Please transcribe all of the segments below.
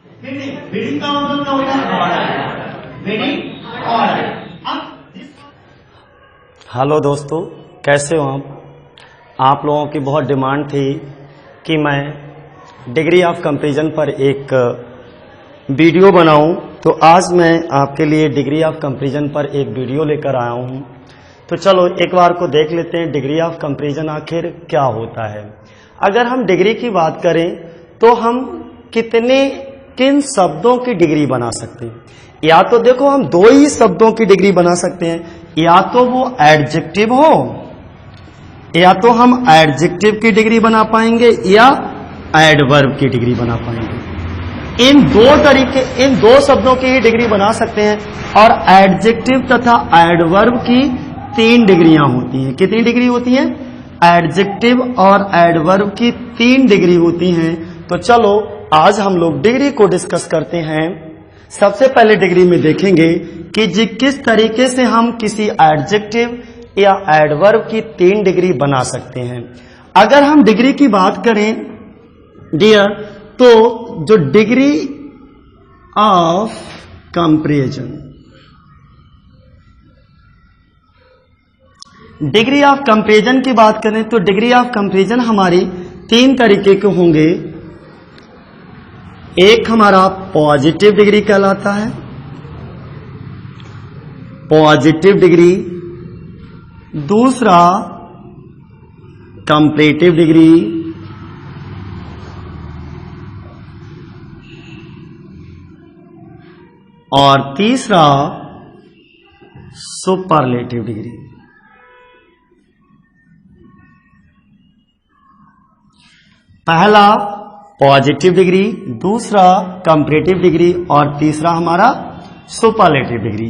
Bidding का मतलब क्या होता है? ऑर्डर। Bidding order. अब हेलो दोस्तों, कैसे हो आप लोगों की बहुत डिमांड थी कि मैं डिग्री ऑफ कंपैरिजन पर एक वीडियो बनाऊं, तो आज मैं आपके लिए डिग्री ऑफ कंपैरिजन पर एक वीडियो लेकर आया हूं। तो चलो एक बार को देख लेते हैं डिग्री ऑफ कंपैरिजन आखिर क्या होता है। अगर हम डिग्री की बात करें तो हम किन शब्दों की डिग्री बना सकते हैं? या तो देखो हम दो ही शब्दों की डिग्री बना सकते हैं, या तो वो एडजेक्टिव हो, या तो हम एडजेक्टिव की डिग्री बना पाएंगे या एडवर्ब की डिग्री बना पाएंगे। इन दो शब्दों की ही डिग्री बना सकते हैं। और एडजेक्टिव तथा एडवर्ब की 3 डिग्रियां होती हैं। कितनी डिग्री होती हैं? एडजेक्टिव और एडवर्ब की 3 डिग्री होती हैं। तो चलो आज हम लोग डिग्री को डिस्कस करते हैं। सबसे पहले डिग्री में देखेंगे कि किस तरीके से हम किसी एडजेक्टिव या एडवर्ब की 3 डिग्री बना सकते हैं। अगर हम डिग्री की बात करें डियर, तो जो degree of comparison, degree of comparison की बात करें तो डिग्री ऑफ कंपैरिजन हमारी 3 तरीके के होंगे। एक हमारा पॉजिटिव डिग्री कहलाता है, पॉजिटिव डिग्री। दूसरा कंपैरेटिव डिग्री। और तीसरा सुपरलेटिव डिग्री। पहला पॉजिटिव डिग्री, दूसरा कंपैरेटिव डिग्री और तीसरा हमारा सुपरलेटिव डिग्री।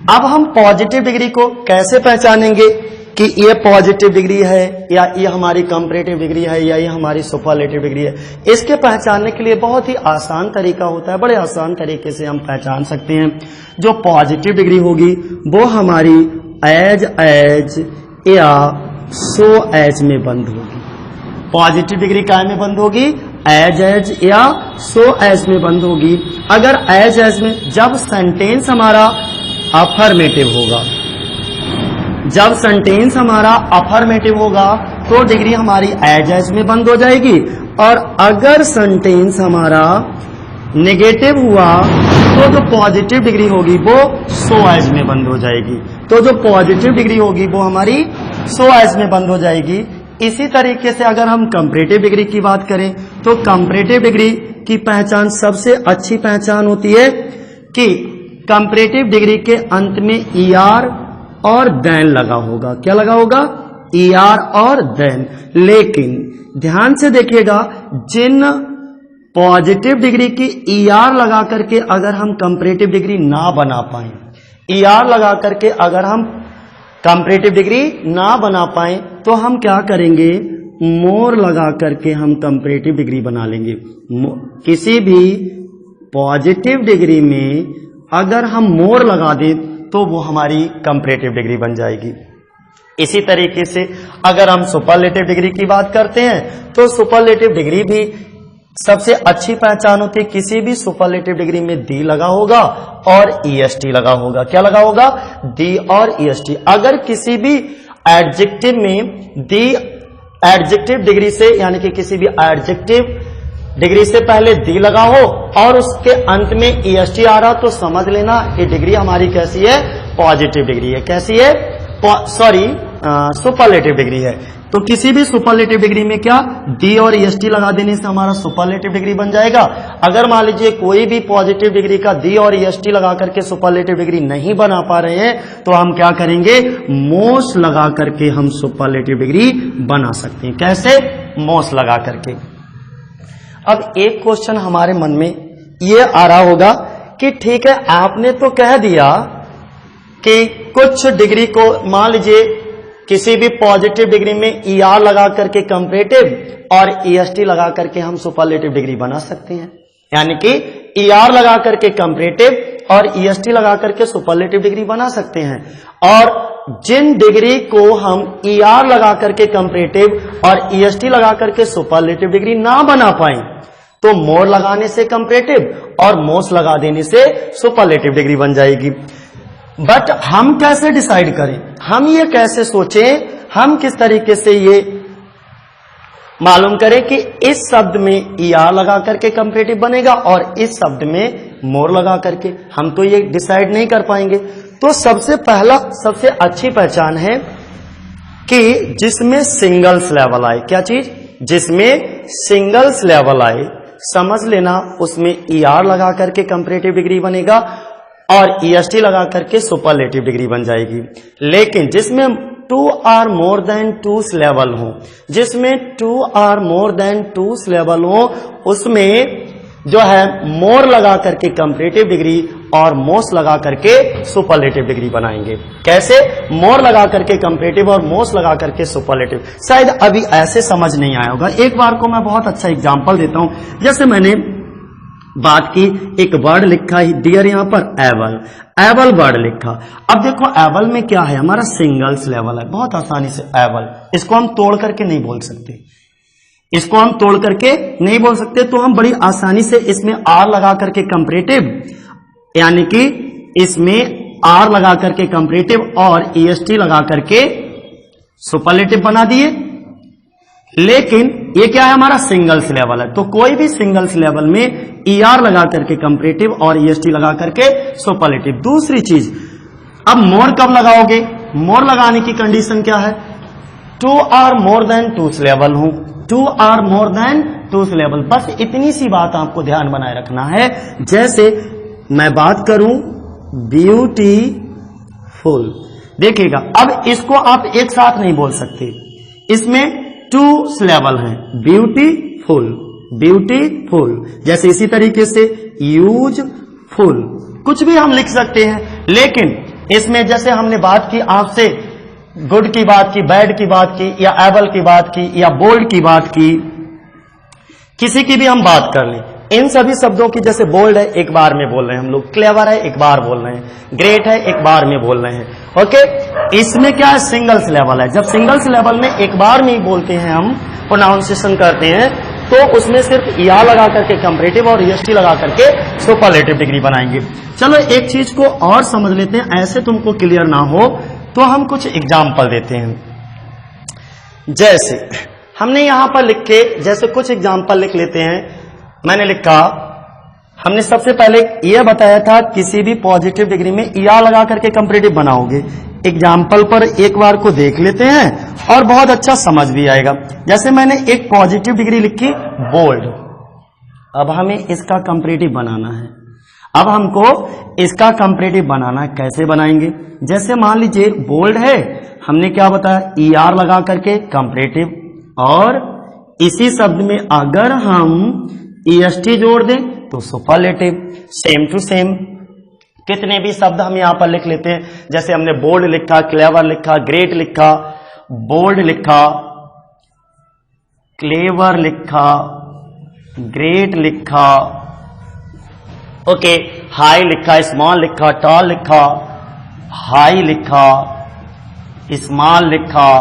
अब हम पॉजिटिव डिग्री को कैसे पहचानेंगे कि ये पॉजिटिव डिग्री है या ये हमारी कंपैरेटिव डिग्री है या ये हमारी सुपरलेटिव डिग्री है? इसके पहचानने के लिए बहुत ही आसान तरीका होता है, बड़े आसान तरीके से हम पहचान सकते हैं। जो पॉजिटिव डिग्री होगी वो हमारी एज या सो एज में बंद होगी। पॉजिटिव डिग्री काय में बंद होगी? एज या सो एज में बंद होगी। अगर एज में जब सेंटेंस हमारा अफर्मेटिव होगा, जब सेंटेंस हमारा अफर्मेटिव होगा तो डिग्री हमारी एज में बंद हो जाएगी। और अगर सेंटेंस हमारा नेगेटिव हुआ तो जो पॉजिटिव डिग्री होगी वो सो एज में बंद हो जाएगी। तो जो पॉजिटिव डिग्री होगी वो हमारी सो एज में बंद हो जाएगी। इसी तरीके से अगर हम कंपैरेटिव डिग्री की बात करें तो कंपैरेटिव डिग्री की पहचान, सबसे अच्छी पहचान होती है कि कंपैरेटिव डिग्री के अंत में ER और देन लगा होगा। क्या लगा होगा? ER और देन। लेकिन ध्यान से देखिएगा, जिन पॉजिटिव डिग्री की ER लगा करके अगर हम कंपैरेटिव डिग्री ना बना पाए, ER लगा करके अगर हम कंपैरेटिव डिग्री ना बना पाए तो हम क्या करेंगे? मोर लगा करके हम कंपैरेटिव डिग्री बना लेंगे। किसी भी पॉजिटिव डिग्री में अगर हम मोर लगा दें तो वो हमारी कंपैरेटिव डिग्री बन जाएगी। इसी तरीके से अगर हम सुपरलेटिव डिग्री की बात करते हैं तो सुपरलेटिव डिग्री भी सबसे अच्छी पहचान होती है। किसी भी सुपरलेटिव डिग्री में दी लगा होगा और EST लगा होगा। क्या लगा होगा? दी और EST। अगर किसी भी एडजेक्टिव में दी एडजेक्टिव डिग्री से, यानी कि किसी भी एडजेक्टिव डिग्री से पहले दी लगा हो और उसके अंत में EST आ रहा, तो समझ लेना ये डिग्री हमारी कैसी है? पॉजिटिव डिग्री है। कैसी है? सुपरलेटिव डिग्री है। तो किसी भी सुपरलेटिव डिग्री में क्या दी और EST लगा देने से हमारा सुपरलेटिव डिग्री बन जाएगा। अगर मान लीजिए कोई भी पॉजिटिव डिग्री का दी और EST लगा करके सुपरलेटिव डिग्री नहीं बना पा रहे हैं तो हम क्या करेंगे? मोस लगा करके हम सुपरलेटिव डिग्री बना सकते हैं। कैसे? मोस लगा करके। अब एक क्वेश्चन हमारे मन में ये आ रहा होगा कि ठीक है, आपने तो कह दिया कि कुछ डिग्री को, मान लीजिए किसी भी पॉजिटिव डिग्री में ER लगा करके कंपैरेटिव और EST लगा करके हम सुपरलेटिव डिग्री बना सकते हैं। यानी कि ER लगा करके कंपैरेटिव और EST लगा करके सुपरलेटिव डिग्री बना सकते हैं। और जिन डिग्री को हम ER लगा करके कंपैरेटिव और EST लगा करके सुपरलेटिव डिग्री ना बना पाए तो मोर लगाने से कंपैरेटिव और मोस्ट लगा देने से सुपरलेटिव डिग्री बन जाएगी। बट हम कैसे डिसाइड करें, हम ये कैसे सोचें, हम किस तरीके से ये मालूम करें कि इस शब्द में ER लगा करके कंपैरेटिव बनेगा और इस शब्द में मोर लगा करके, हम तो ये डिसाइड नहीं कर पाएंगे। तो सबसे पहला, सबसे अच्छी पहचान है कि जिसमें सिंगल सिलेबल आए, क्या चीज, जिसमें सिंगल सिलेबल आए, समझ लेना उसमें ER लगा करके कंपैरेटिव डिग्री बनेगा और EST लगा करके सुपरलेटिव डिग्री बन जाएगी। लेकिन जिसमें 2 आर मोर देन 2 सिलेबल हो, जिसमें 2 आर मोर देन 2 सिलेबल हो, उसमें जो है मोर लगा करके कंपैरेटिव डिग्री और मोस्ट लगा करके सुपरलेटिव डिग्री बनाएंगे। कैसे, मोर लगा करके कंपैरेटिव और मोस्ट लगा करके सुपरलेटिव। शायद अभी ऐसे समझ नहीं आया होगा, एक बार को मैं बहुत अच्छा एग्जांपल देता हूं। जैसे मैंने बात की, एक वर्ड लिखा ही डियर, यहां पर एबल, एबल वर्ड लिखा। अब देखो एबल में क्या है, हमारा सिंगल सिलेबल है, बहुत आसानी से एबल, इसको हम तोड़ करके नहीं बोल सकते, इसको हम तोड़ करके नहीं बोल सकते, तो हम बड़ी आसानी से इसमें आर लगा करके कंपैरेटिव, यानी कि इसमें आर लगा करके कंपैरेटिव और EST लगा करके सुपरलेटिव बना दिए। लेकिन ये क्या है, हमारा सिंगल सिलेबल है, तो कोई भी सिंगल सिलेबल में ER लगा करके कंपैरेटिव और EST लगा करके सुपरलेटिव। दूसरी चीज, अब मोर कब लगाओगे, मोर लगाने की कंडीशन क्या है, 2 आर मोर देन 2 सिलेबल हो, 2 आर मोर देन 2 सिलेबल। बस इतनी सी बात आपको ध्यान बनाए रखना है। जैसे मैं बात करूं ब्यूटीफुल, देखिएगा अब इसको आप एक साथ नहीं बोल सकते, इसमें 2 सिलेबल हैं, ब्यूटीफुल, ब्यूटीफुल। जैसे इसी तरीके से यूजफुल, कुछ भी हम लिख सकते हैं। लेकिन इसमें जैसे हमने बात की आपसे, गुड की बात की, बैड की बात की, या एबल की बात की, या बोल्ड की बात की, किसी की भी हम बात कर लें, इन सभी शब्दों की, जैसे बोल्ड है एक बार में बोल रहे हैं हम लोग, क्लेवर है एक बार बोल रहे हैं, ग्रेट है एक बार में बोल रहे हैं, ओके। इसमें क्या है, सिंगल सिलेबल है। जब सिंगल सिलेबल में एक बार में ही बोलते हैं, हम प्रोनाउंसिएशन करते हैं, तो उसमें सिर्फ ER लगा करके कंपैरेटिव और EST लगा करके सुपरलेटिव डिग्री बनाएंगे। चलो एक चीज को और समझ लेते हैं, ऐसे तुमको क्लियर ना हो तो हम कुछ एग्जाम्पल देते हैं। जैसे हमने यहां पर लिखे, जैसे कुछ एग्जाम्पल लिख लेते हैं। मैंने लिखा, हमने सबसे पहले यह बताया था किसी भी पॉजिटिव डिग्री में ER लगा करके कंपैरेटिव बनाओगे। एग्जाम्पल पर एक बार को देख लेते हैं और बहुत अच्छा समझ भी आएगा। जैसे मैंने एक पॉजिटिव डिग्री लिखी बोल्ड, अब हमें इसका कंपैरेटिव बनाना है। अब हमको इसका कंपैरेटिव बनाना है, कैसे बनाएंगे, जैसे मान लीजिए बोल्ड है, हमने क्या बताया, ER लगा करके कंपैरेटिव, और इसी शब्द में अगर हम EST जोड़ दें तो सुपरलेटिव। सेम टू सेम कितने भी शब्द हम यहां पर लिख लेते हैं। जैसे हमने बोल्ड लिखा, क्लेवर लिखा, ग्रेट लिखा, बोल्ड लिखा, क्लेवर लिखा, ग्रेट लिखा, ओके, हाई लिखा, स्मॉल लिखा, टॉल लिखा, हाई लिखा, स्मॉल लिखा,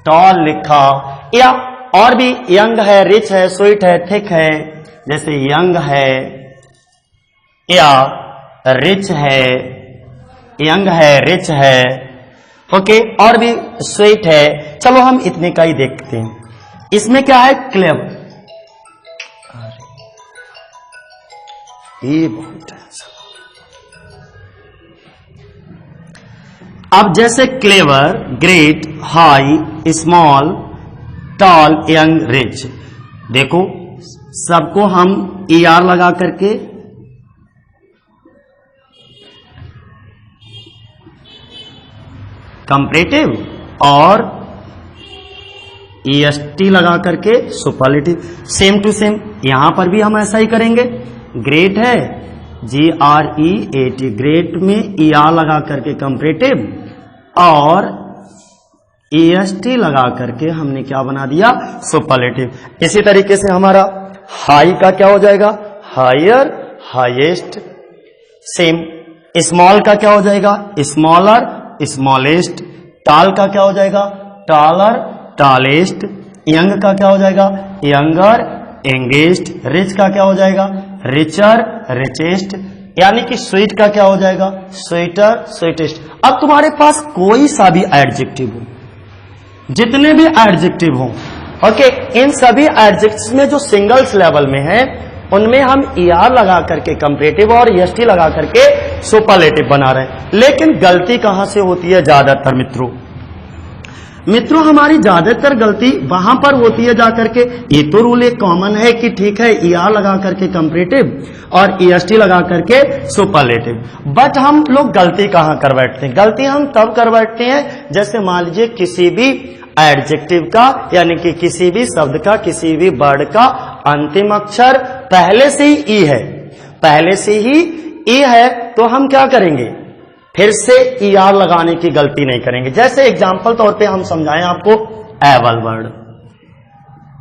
टॉल लिखा, या और भी यंग है, रिच है, स्वीट है, थिक है, जैसे यंग है या रिच है, यंग है, रिच है, ओके, और भी स्वीट है। चलो हम इतने का ही देखते हैं। इसमें क्या है, क्लेवर, ये बहुत है। अब जैसे clever, great, high, small, tall, young, rich, देखो सबको हम ER लगा करके कंपैरेटिव और EST लगा करके सुपरलेटिव। सेम टू सेम यहां पर भी हम ऐसा ही करेंगे। ग्रेट है, GREAT, ग्रेट में ER लगा करके कंपैरेटिव और EST लगा करके हमने क्या बना दिया, सुपरलेटिव। इसी तरीके से हमारा हाई का क्या हो जाएगा, हायर, हाईएस्ट। सेम स्मॉल का क्या हो जाएगा, स्मॉलर, स्मॉलेस्ट। टॉल का क्या हो जाएगा, टॉलर, टॉलेस्ट। यंग का क्या हो जाएगा, यंगर, एंगेज्ड, रिच का क्या हो जाएगा रिचर, रिचेस्ट, यानी कि स्वीट का क्या हो जाएगा स्वीटर, स्वीटेस्ट। अब तुम्हारे पास कोई सा भी एडजेक्टिव हो, जितने भी एडजेक्टिव हो, ओके, इन सभी एडजेक्टिव्स में जो सिंगल्स लेवल में है उनमें हम ER लगा करके कंपैरेटिव और EST लगा करके सुपरलेटिव बना रहे हैं। लेकिन गलती कहां से होती है ज्यादातर मित्रों हमारी ज्यादातर गलती वहां पर होती है जाकर के, ये तो रूल एक कॉमन है कि ठीक है ER लगा करके कंपैरेटिव और EST लगा करके सुपरलेटिव, बट हम लोग गलती कहां कर बैठते हैं, गलती हम तब कर बैठते हैं जैसे मान लीजिए किसी भी एडजेक्टिव का यानी कि किसी भी शब्द का, किसी भी वर्ड का अंतिम अक्षर पहले से ही ई है, पहले से ही ई है, तो हम क्या करेंगे फिर से ER लगाने की गलती नहीं करेंगे। जैसे एग्जांपल तौर पे हम समझाएं आपको, एबल वर्ड,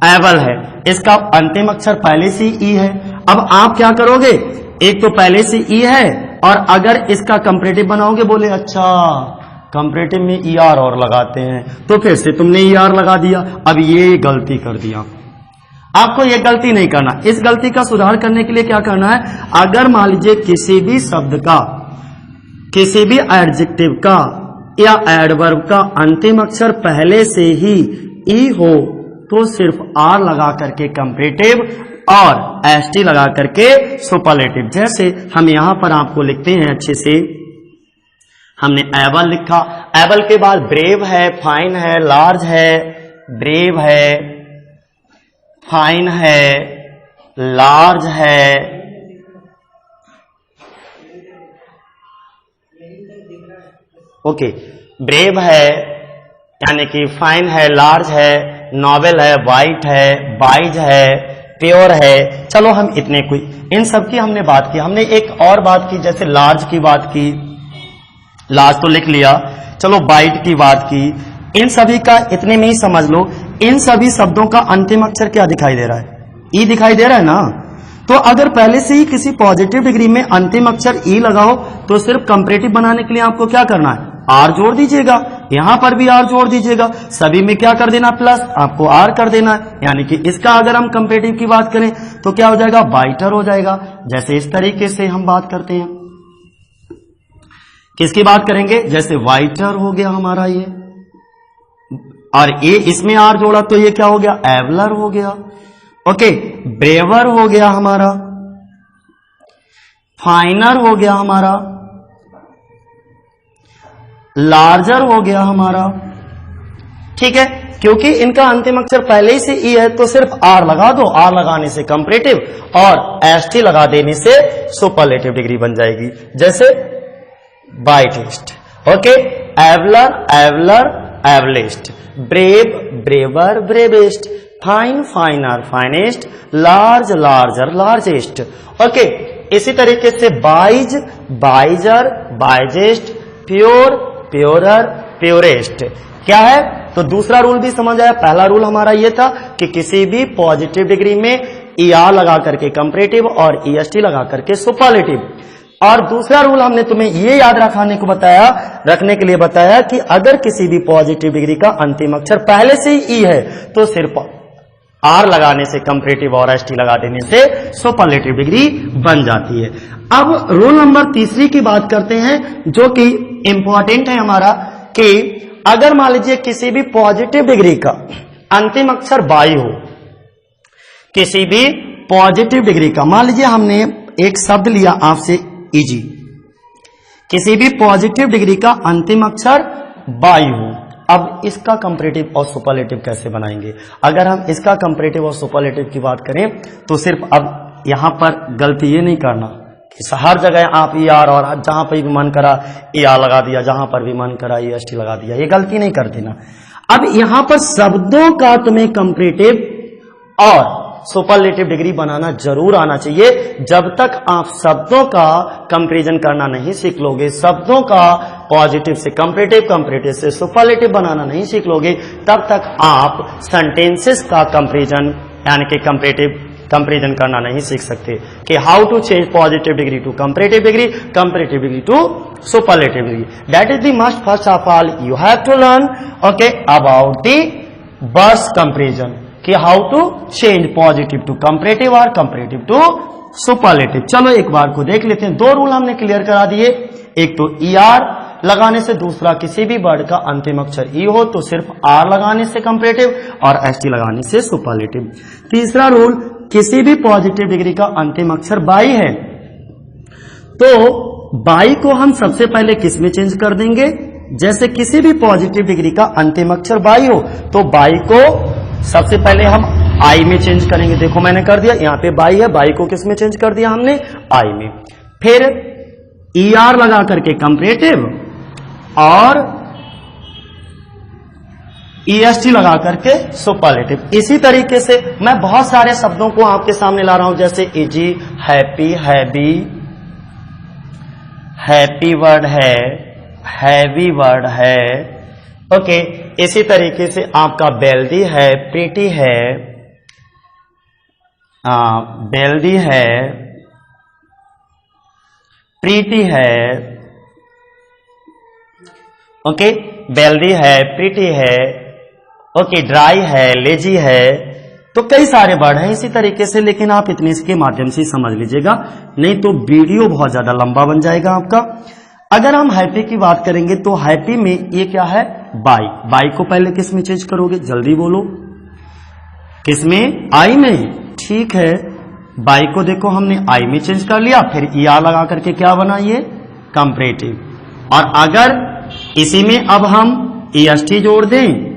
एबल है, इसका अंतिम अक्षर पहले से ई है। अब आप क्या करोगे, एक तो पहले से ई है और अगर इसका कंपैरेटिव बनाओगे, बोले अच्छा कंपैरेटिव में ER और लगाते हैं, तो फिर से तुमने ER लगा दिया। अब ये गलती कर दिया, आपको ये गलती नहीं करना। इस गलती का सुधार करने के लिए क्या करना है, अगर मान लीजिए किसी भी शब्द का, किसी भी एडजेक्टिव का या एडवर्ब का अंतिम अक्षर पहले से ही ई हो तो सिर्फ R लगा करके कंपैरेटिव और ST लगा करके सुपरलेटिव। जैसे हम यहां पर आपको लिखते हैं अच्छे से, हमने एबल लिखा, एबल के बाद ब्रेव है, फाइन है, लार्ज है, ब्रेव है, फाइन है, लार्ज है, ओके, ब्रेव है यानी कि फाइन है, लार्ज है, नॉवेल है, वाइट है, वाइज है, प्योर है। चलो हम इतने कोई, इन सब की हमने बात की। हमने एक और बात की, जैसे लार्ज की बात की, लार्ज तो लिख लिया, चलो वाइट की बात की, इन सभी का इतने में ही समझ लो, इन सभी शब्दों का अंतिम अक्षर क्या दिखाई दे रहा है, ई दिखाई दे रहा है ना। तो अगर पहले से ही किसी पॉजिटिव डिग्री में अंतिम अक्षर ई लगाओ तो सिर्फ कंपैरेटिव बनाने के लिए आपको क्या करना है, R जोड़ दीजिएगा, यहां पर भी R जोड़ दीजिएगा, सभी में क्या कर देना प्लस, आपको R कर देना है। यानी कि इसका अगर हम कंपैरेटिव की बात करें तो क्या हो जाएगा, वाइटर हो जाएगा। जैसे इस तरीके से हम बात करते हैं, किसकी बात करेंगे, जैसे वाइटर हो गया हमारा ये, और ये इसमें R जोड़ा तो ये क्या हो गया, एवलर हो गया। ओके, ब्रेवर हो गया हमारा, फाइनर हो गया हमारा, लार्जर हो गया हमारा। ठीक है, क्योंकि इनका अंतिम अक्षर पहले ही से ई है तो सिर्फ R लगा दो, R लगाने से कंपैरेटिव और ST लगा देने से सुपरलेटिव डिग्री बन जाएगी। जैसे whitest, okay, abler, abler, ablest, brave, braver, bravest, fine, finer, finest, large, larger, largest. Okay, इसी तरीके से wise, wiser, wisest, pure, purer, purest. क्या है, तो दूसरा रूल भी समझ आया। पहला रूल हमारा ये था कि किसी भी पॉजिटिव डिग्री में ER लगा करके कंपैरेटिव और EST लगा करके सुपरलेटिव। और दूसरा रूल हमने तुम्हें ये याद रखने के लिए बताया कि अगर किसी भी पॉजिटिव डिग्री का अंतिम अक्षर पहले से ही ई है तो सिर्फ R लगाने से कंपैरेटिव और ST लगा देने से सुपरलेटिव डिग्री बन जाती है। अब रूल नंबर तीसरी की बात करते हैं जो कि इंपॉर्टेंट है हमारा, कि अगर मान लीजिए किसी भी पॉजिटिव डिग्री का अंतिम अक्षर बाई हो, किसी भी पॉजिटिव डिग्री का, मान लीजिए हमने एक शब्द लिया आपसे इजी, किसी भी पॉजिटिव डिग्री का अंतिम अक्षर बाई हो। अब इसका कंपैरेटिव और सुपरलेटिव कैसे बनाएंगे? अगर हम इसका कंपैरेटिव और सुपरलेटिव की बात करें तो सिर्फ अब यहां पर गलती ये नहीं करना कि हर जगह आप ER और जहां पर भी मन करा ER लगा दिया, जहां पर भी मन करा EST लगा दिया, ये गलती नहीं कर देना। अब यहां पर शब्दों का तुम्हें कंपैरेटिव और सुपरलेटिव डिग्री बनाना जरूर आना चाहिए। जब तक आप शब्दों का कंपैरिजन करना नहीं सीख लोगे, शब्दों का पॉजिटिव से कंपैरेटिव, कंपैरेटिव से सुपरलेटिव बनाना नहीं सीख लोगे, तब तक आप सेंटेंसेस का कंपैरिजन यानी कि कंपैरिजन करना नहीं सीख सकते कि how to change positive degree to comparative degree, comparative degree to superlative degree. That is the must first of all you have to learn okay about the words comparison, कि how to change positive to comparative और comparative to superlative. चलो एक बार को देख लेते हैं। दो rule हमने क्लियर करा दिए, एक तो ER लगाने से, दूसरा किसी भी वर्ड का अंतिम अक्षर E हो तो सिर्फ R लगाने से कंपैरेटिव और ST लगाने से सुपरलेटिव। तीसरा रूल, किसी भी पॉजिटिव डिग्री का अंतिम अक्षर बाई है तो बाई को हम सबसे पहले किस में चेंज कर देंगे? जैसे किसी भी पॉजिटिव डिग्री का अंतिम अक्षर बाई हो तो बाई को सबसे पहले हम आई में चेंज करेंगे। देखो मैंने कर दिया, यहां पे बाई है, बाई को किस में चेंज कर दिया हमने? आई में। फिर ER लगा करके कंपैरेटिव और EST लगा करके सुपरलेटिव। इसी तरीके से मैं बहुत सारे शब्दों को आपके सामने ला रहा हूं, जैसे easy, happy, heavy, happy word है, हैवी वर्ड है, ओके। इसी तरीके से आपका बेल्दी है, प्रीटी है, बेल्दी है, प्रीटी है, ओके, बेल्दी है, प्रीटी है, ओके, ड्राई है, लेजी है, तो कई सारे वर्ड हैं इसी तरीके से। लेकिन आप इतने के माध्यम से समझ लीजिएगा, नहीं तो वीडियो बहुत ज्यादा लंबा बन जाएगा आपका। अगर हम हैप्पी की बात करेंगे तो हैप्पी में ये क्या है? बाई। बाई को पहले किस में चेंज करोगे? जल्दी बोलो, किस में? आई में। ठीक है, बाई को देखो हमने आई में चेंज कर लिया, फिर ER लगा करके क्या बना? ये कंपैरेटिव। और अगर इसी में अब हम EST जोड़ दें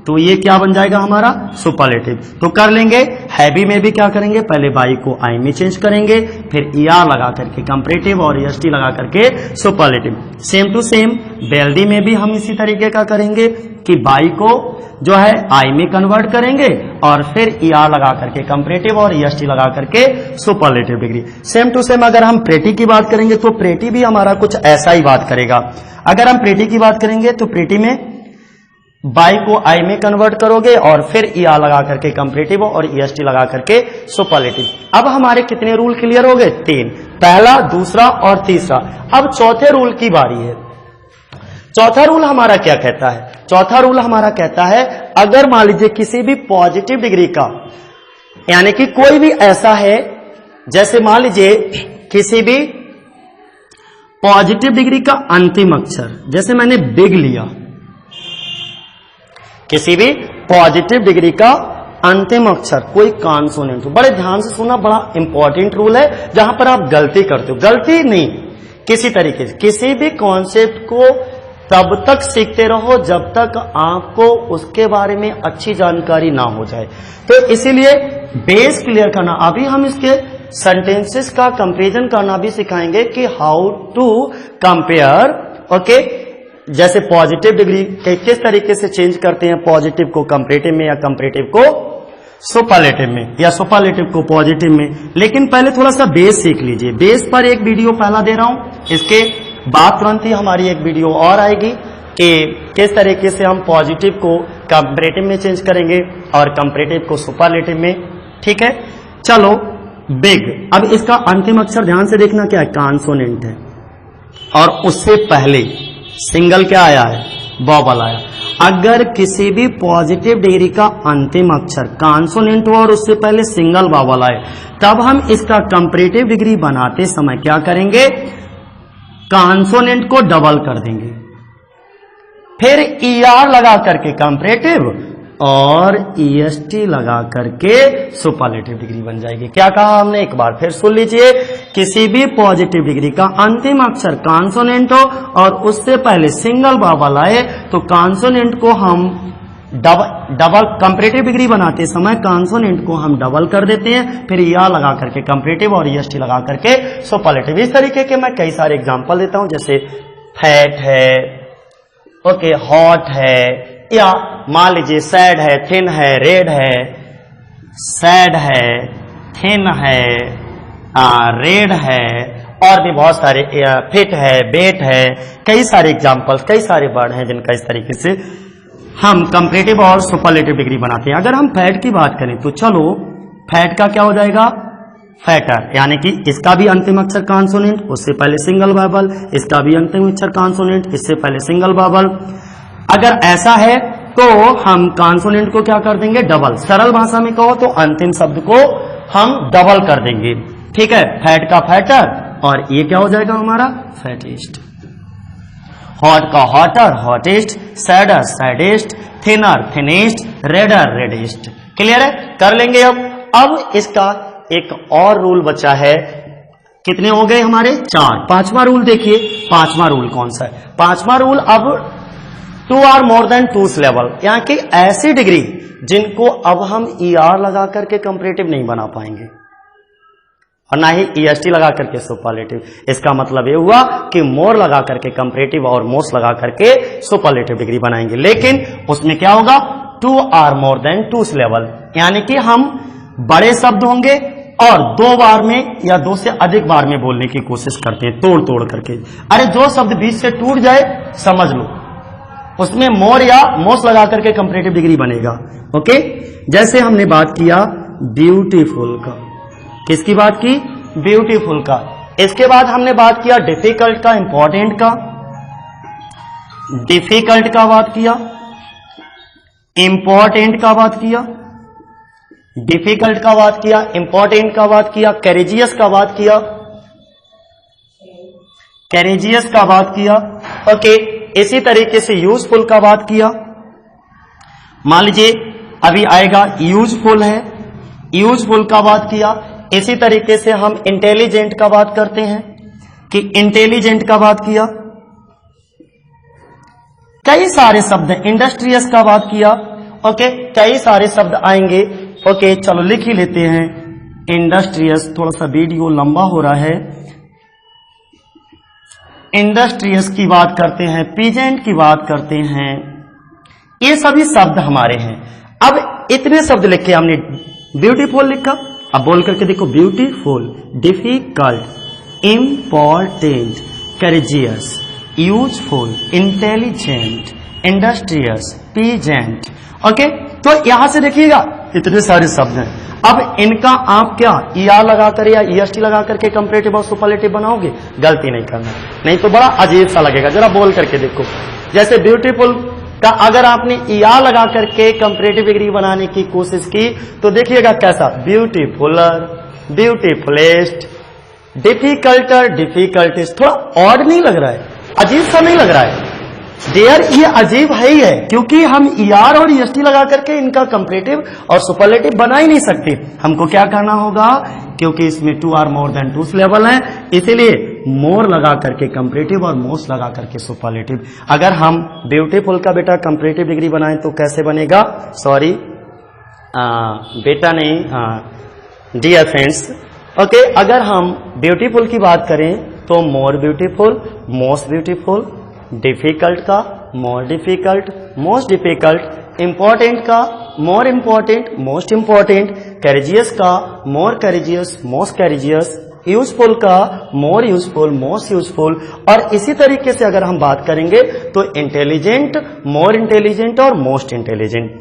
तो ये क्या बन जाएगा हमारा? सुपरलेटिव। तो कर लेंगे। हैवी में भी क्या करेंगे? पहले बाई को आई में चेंज करेंगे, फिर ER लगा करके कंपैरेटिव और EST लगा करके सुपरलेटिव। सेम टू सेम बेल्दी में भी हम इसी तरीके का करेंगे कि बाई को जो है आई में कन्वर्ट करेंगे और फिर ER लगा करके कंपैरेटिव और EST लगा करके superlative degree. Same to same अगर हम प्रेटी की बात करेंगे तो प्रेटी भी हमारा कुछ ऐसा ही बात करेगा। अगर हम प्रेटी की बात करेंगे तो प्रेटी में बाई को आई में कन्वर्ट करोगे और फिर ER लगा करके कंपैरेटिव और EST लगा करके सुपरलेटिव। अब हमारे कितने रूल क्लियर हो गए? 3, पहला, दूसरा और तीसरा। अब चौथे रूल की बारी है। चौथा रूल हमारा क्या कहता है? चौथा रूल हमारा कहता है, अगर मान लीजिए किसी भी पॉजिटिव डिग्री का, यानी कि कोई भी ऐसा है, जैसे मान लीजिए किसी भी पॉजिटिव डिग्री का अंतिम अक्षर, जैसे मैंने बिग लिया, किसी भी पॉजिटिव डिग्री का अंतिम अक्षर कोई कॉन्सोनेंट हो। बड़े ध्यान से सुनना, बड़ा इंपॉर्टेंट रूल है, जहां पर आप गलती करते हो, गलती नहीं, किसी तरीके से किसी भी कॉन्सेप्ट को तब तक सीखते रहो जब तक आपको उसके बारे में अच्छी जानकारी ना हो जाए। तो इसीलिए बेस क्लियर करना, अभी हम इसके सेंटेंसेस का कंपैरिजन करना भी सिखाएंगे कि हाउ टू कंपेयर, ओके। जैसे पॉजिटिव डिग्री किस तरीके से चेंज करते हैं, पॉजिटिव को कंपैरेटिव में या कंपैरेटिव को सुपरलेटिव में या सुपरलेटिव को पॉजिटिव में। लेकिन पहले थोड़ा सा बेस सीख लीजिए। बेस पर एक वीडियो पहला दे रहा हूं, इसके बाद तुरंत ही हमारी एक वीडियो और आएगी कि किस तरीके से हम पॉजिटिव को कंपैरेटिव में चेंज करेंगे और कंपैरेटिव को सुपरलेटिव में। ठीक है, चलो बिग। अब इसका अंतिम अक्षर ध्यान से देखना क्या है? कॉन्सोनेंट है, और उससे पहले सिंगल क्या आया है? वॉवल आया। अगर किसी भी पॉजिटिव डिग्री का अंतिम अक्षर कॉन्सोनेंट हो और उससे पहले सिंगल वॉवल आए, तब हम इसका कंपैरेटिव डिग्री बनाते समय क्या करेंगे? कॉन्सोनेंट को डबल कर देंगे, फिर ER लगा करके कंपैरेटिव और EST लगा करके सुपरलेटिव डिग्री बन जाएगी। क्या कहा हमने? एक बार फिर सुन लीजिए। किसी भी पॉजिटिव डिग्री का अंतिम अक्षर कॉन्सोनेंट हो और उससे पहले सिंगल वॉवल आए तो कॉन्सोनेंट को हम डबल कंपैरेटिव डिग्री बनाते समय कॉन्सोनेंट को हम डबल कर देते हैं, फिर ER लगा करके कंपैरेटिव और EST लगा करके सुपरलेटिव। इस तरीके के मैं कई सारे एग्जांपल देता हूं, जैसे फैट है, ओके, हॉट है, या मान लीजिए सैड है, थिन है, रेड है, सैड है, थिन है, रेड है, और भी बहुत सारे, फिट है, बेट है, कई सारे एग्जांपल्स, कई सारे वर्ड हैं जिनका इस तरीके से हम कंपैरेटिव और सुपरलेटिव डिग्री बनाते हैं। अगर हम फैट की बात करें तो चलो फैट का क्या हो जाएगा? फैटर, यानी कि इसका भी अंतिम अक्षर कॉन्सोनेंट, उससे पहले सिंगल वॉवल, इसका भी अंतिम अक्षर कॉन्सोनेंट, इससे पहले सिंगल वॉवल। अगर ऐसा है तो हम कॉन्सोनेंट को क्या कर देंगे, डबल। सरल भाषा में कहो तो अंतिम शब्द को हम डबल कर देंगे, ठीक है। फैट का फैटर, और ये क्या हो जाएगा हमारा, फैटेस्ट। हॉट का hotter, hottest. Sadder, saddest. Thinner, thinnest. Redder, reddest. Clear है, कर लेंगे। अब इसका एक और रूल बचा है। कितने हो गए हमारे, 4। पांचवा रूल देखिए, पांचवा रूल कौन सा है, पांचवा रूल, अब 2 आर मोर देन 2 लेवल, यानी कि ऐसी डिग्री जिनको अब हम ER लगा करके कंपैरेटिव नहीं बना पाएंगे और ना ही EST लगा करके सुपरलेटिव। इसका मतलब ये हुआ कि मोर लगा करके कंपैरेटिव और मोस्ट लगा करके सुपरलेटिव डिग्री बनाएंगे, लेकिन उसमें क्या होगा, 2 आर मोर देन 2 लेवल, यानी कि हम बड़े शब्द होंगे और 2 बार में या 2 से अधिक बार में बोलने की कोशिश करते हैं, तोड़ तोड़ करके। अरे जो शब्द बीच से टूट जाए समझ लो, उसमें मोर या मोस्ट लगा करके कंपैरेटिव डिग्री बनेगा। ओके, जैसे हमने बात किया ब्यूटीफुल का, किसकी बात की, ब्यूटीफुल का। इसके बाद हमने बात किया डिफिकल्ट का, इंपॉर्टेंट का, डिफिकल्ट का बात किया, इंपॉर्टेंट का बात किया, डिफिकल्ट का बात किया, इंपॉर्टेंट का बात किया, करेजियस का बात किया, करेजियस का बात किया। ओके, इसी तरीके से यूजफुल का बात किया। मान लीजिए अभी आएगा यूजफुल है, यूजफुल का बात किया। इसी तरीके से हम इंटेलिजेंट का बात करते हैं कि इंटेलिजेंट का बात किया। कई सारे शब्द, इंडस्ट्रियस का बात किया। ओके, कई सारे शब्द आएंगे। ओके, चलो लिख ही लेते हैं इंडस्ट्रियस। थोड़ा सा वीडियो लंबा हो रहा है। इंडस्ट्रियस की बात करते हैं, पीजेंट की बात करते हैं, ये सभी शब्द हमारे हैं। अब इतने शब्द लिखे हमने, ब्यूटीफुल लिखा, अब बोल करके देखो, beautiful, difficult, important, courageous, useful, intelligent, industrious, peasant. Okay, तो यहां से देखिएगा इतने सारे शब्द हैं। अब इनका आप क्या ER लगाकर या EST लगाकर के कंपैरेटिव और सुपरलेटिव बनाओगे, गलती नहीं करना, नहीं तो बड़ा अजीब सा लगेगा। जरा बोल करके देखो, जैसे ब्यूटीफुल का अगर आपने ER लगा करके कंपैरेटिव डिग्री बनाने की कोशिश की तो देखिएगा कैसा, ब्यूटीफुलर, ब्यूटीफुलेस्ट, डिफिकल्टर, डिफिकल्टेस्ट। थोड़ा ऑड नहीं लग रहा है, अजीब सा नहीं लग रहा है डियर, ये अजीब है ही है, क्योंकि हम ER और EST लगा करके इनका कंपैरेटिव और सुपरलेटिव बना ही नहीं सकते। हमको क्या करना होगा, क्योंकि इसमें 2 आर मोर देन 2 लेवल है, इसीलिए मोर लगा करके कंपैरेटिव और मोस्ट लगा करके सुपरलेटिव। अगर हम ब्यूटीफुल का बेटा कंपैरेटिव डिग्री बनाएं तो कैसे बनेगा, सॉरी बेटा नहीं, डियर फ्रेंड्स। ओके, अगर हम ब्यूटीफुल की बात करें तो more beautiful, most beautiful, difficult का more difficult, most difficult, important का more important, most important, courageous का more courageous, most courageous, useful का मोर यूजफुल, मोस्ट यूजफुल। और इसी तरीके से अगर हम बात करेंगे तो इंटेलिजेंट, मोर इंटेलिजेंट और मोस्ट इंटेलिजेंट,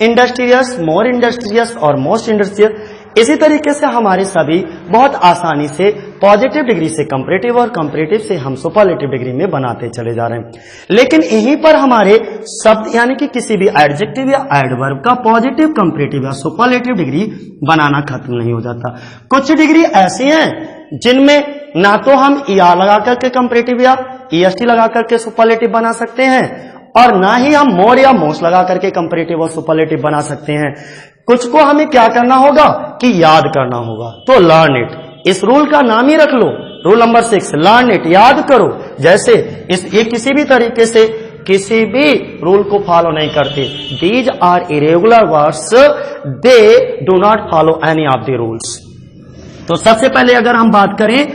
इंडस्ट्रियस, मोर इंडस्ट्रियस और मोस्ट इंडस्ट्रियस। इसी तरीके से हमारे सभी बहुत आसानी से पॉजिटिव डिग्री से कंपैरेटिव और कंपैरेटिव से हम सुपरलेटिव डिग्री में बनाते चले जा रहे हैं। लेकिन यहीं पर हमारे शब्द यानी कि किसी भी एडजेक्टिव या एडवर्ब का पॉजिटिव, कंपैरेटिव या सुपरलेटिव डिग्री बनाना खत्म नहीं हो जाता। कुछ डिग्री ऐसी हैं जिनमें ना तो हम ER लगा करके कंपैरेटिव या EST लगा करके सुपरलेटिव बना सकते हैं और ना ही हम मोर या मोस्ट लगा करके कंपैरेटिव और सुपरलेटिव बना सकते हैं। कुछ को हमें क्या करना होगा कि याद करना होगा, तो लर्न इट। इस रूल का नाम ही रख लो, रूल नंबर 6, लर्न इट, याद करो। जैसे ये किसी भी तरीके से किसी भी रूल को फॉलो नहीं करते। These are irregular words, they do not follow any of the rules. तो सबसे पहले अगर हम बात करें,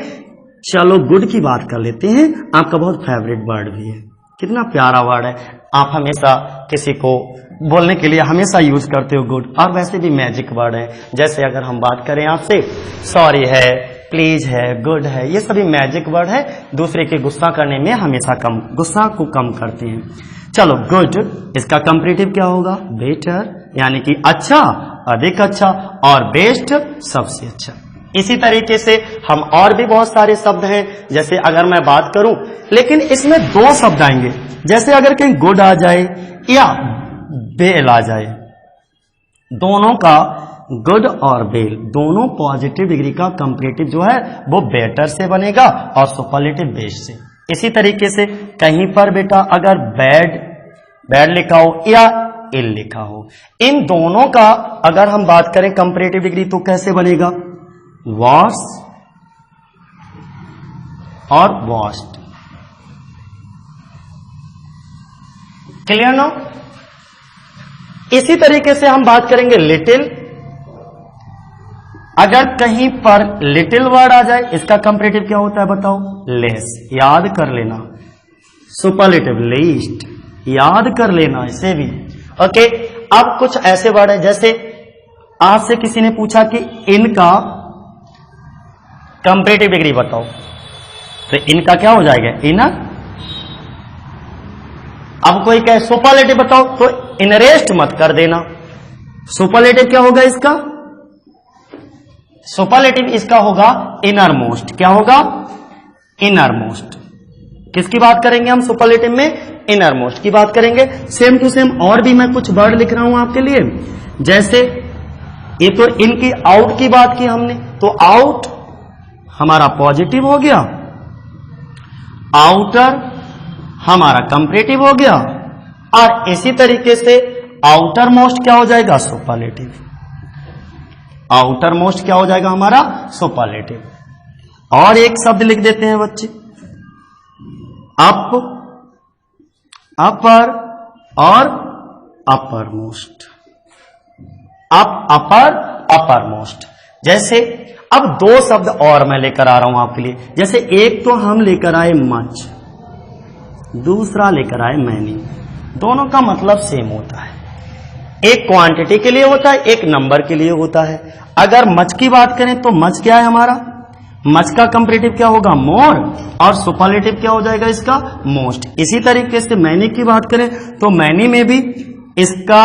चलो गुड की बात कर लेते हैं। आपका बहुत फेवरेट वर्ड भी है, कितना प्यारा वर्ड है, आप हमेशा किसी को बोलने के लिए हमेशा यूज करते हो गुड, और वैसे भी मैजिक वर्ड है। जैसे अगर हम बात करें आपसे, सॉरी है, प्लीज है, गुड है, ये सभी मैजिक वर्ड है, दूसरे के गुस्सा करने में हमेशा गुस्सा को कम करते हैं। चलो गुड, इसका कंपैरेटिव क्या होगा, बेटर, यानी कि अच्छा, अधिक अच्छा, और बेस्ट, सबसे अच्छा। इसी तरीके से हम और भी बहुत सारे शब्द हैं, जैसे अगर मैं बात करूं, लेकिन इसमें 2 शब्द आएंगे। जैसे अगर कहीं गुड आ जाए या बेल आ जाए, दोनों का गुड और बेल दोनों पॉजिटिव डिग्री का कंपैरेटिव जो है वो बेटर से बनेगा और सुपरलेटिव बेस्ट से। इसी तरीके से कहीं पर बेटा अगर बैड लिखा हो या इल लिखा हो, इन दोनों का अगर हम बात करें कंपैरेटिव डिग्री तो कैसे बनेगा, वर्स और वर्स्ट। Clear no. इसी तरीके से हम बात करेंगे लिटिल, अगर कहीं पर लिटिल वर्ड आ जाए इसका कंपैरेटिव क्या होता है बताओ, लेस, याद कर लेना। सुपरलेटिव लीस्ट, याद कर लेना इसे भी। ओके, अब कुछ ऐसे वर्ड है जैसे आज से किसी ने पूछा कि इनका कंपैरेटिव डिग्री बताओ, तो इनका क्या हो जाएगा, इनर। अब कोई कहे सुपरलेटिव बताओ तो इनरेस्ट मत कर देना, सुपरलेटिव क्या होगा इसका, सुपरलेटिव इसका होगा इनर मोस्ट। क्या होगा, इनर मोस्ट। किसकी बात करेंगे हम सुपरलेटिव में, इनर मोस्ट की बात करेंगे। सेम टू सेम और भी मैं कुछ वर्ड लिख रहा हूं आपके लिए, जैसे ये तो इनकी आउट की बात की हमने, तो आउट हमारा पॉजिटिव हो गया, आउटर हमारा कंपैरेटिव हो गया, और इसी तरीके से आउटर मोस्ट क्या हो जाएगा, सुपरलेटिव। आउटर मोस्ट क्या हो जाएगा हमारा, सुपरलेटिव। और एक शब्द लिख देते हैं बच्चे, अप, अपर और अपर मोस्ट। अप, अपर, अपर मोस्ट। जैसे अब दो शब्द और मैं लेकर आ रहा हूं आपके लिए, जैसे एक तो हम लेकर आए मच, दूसरा लेकर आए मैनी। दोनों का मतलब सेम होता है, एक क्वांटिटी के लिए होता है, एक नंबर के लिए होता है। अगर मच की बात करें तो मच क्या है हमारा, मच का कंपैरेटिव क्या होगा, मोर, और सुपरलेटिव क्या हो जाएगा इसका, मोस्ट। इसी तरीके से मैनी की बात करें तो मैनी में भी इसका